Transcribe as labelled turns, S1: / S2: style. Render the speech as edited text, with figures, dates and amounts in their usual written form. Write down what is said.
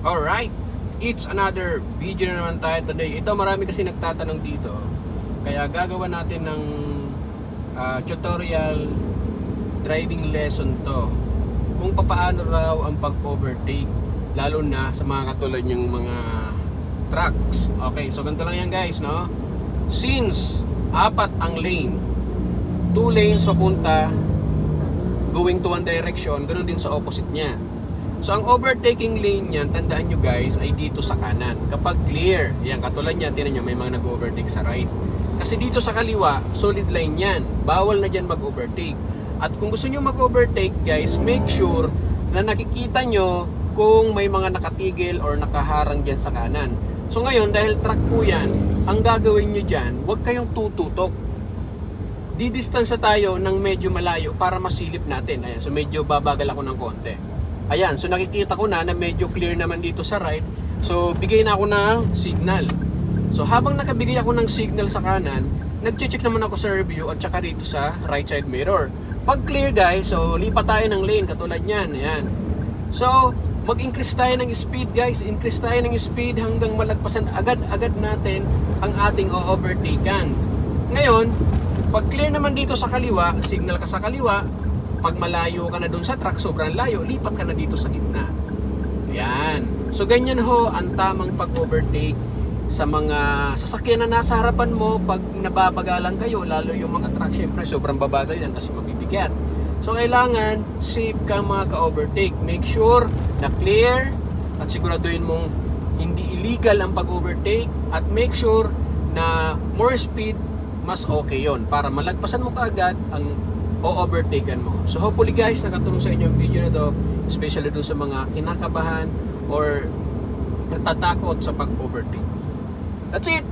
S1: Alright, it's another video na naman tayo today. Ito, marami kasi nagtatanong dito. Kaya gagawa natin ng tutorial driving lesson to. Kung paano raw ang pag-overtake, lalo na sa mga katulad yung mga trucks. Okay, so ganito lang yan guys, no? Since apat ang lane, 2 lanes papunta going to one direction, ganoon din sa opposite niya. So ang overtaking lane niyan, tandaan nyo guys, ay dito sa kanan. Kapag clear, yan katulad niyan, tinan nyo may mga nag-overtake sa right. Kasi dito sa kaliwa, solid line yan. Bawal na dyan mag-overtake. At kung gusto nyo mag-overtake guys, make sure na nakikita nyo kung may mga nakatigil or nakaharang dyan sa kanan. So ngayon, dahil truck po yan, ang gagawin nyo dyan, huwag kayong tututok. Di-distance tayo ng medyo malayo para masilip natin. Ayan, so medyo babagal ako ng konti. Ayan, so nakikita ko na medyo clear naman dito sa right. So bigay na ako ng signal. So habang nakabigay ako ng signal sa kanan, nag-check naman ako sa review at saka dito sa right side mirror. Pag clear guys, so lipat tayo ng lane katulad niyan. Ayan. So mag-increase tayo ng speed guys. Increase tayo ng speed hanggang malagpasan agad-agad natin ang ating o-overtaken. Ngayon, pag clear naman dito sa kaliwa, signal ka sa kaliwa. Pag malayo ka na dun sa truck, sobrang layo, lipat ka na dito sa gitna. Ayan. So ganyan ho ang tamang pag-overtake sa mga sasakyan na nasa harapan mo. Pag nababagalan kayo, lalo yung mga truck, syempre sobrang babagal yan kasi mabibigat. So kailangan safe ka mga ka-overtake. Make sure na clear at siguraduhin mong hindi illegal ang pag-overtake at make sure na more speed, mas okay yon para malagpasan mo kaagad ang o-overtaken mo. So hopefully guys, nakatulong sa inyo ang video na to, especially dun sa mga kinakabahan or natatakot sa pag-overtake. That's it!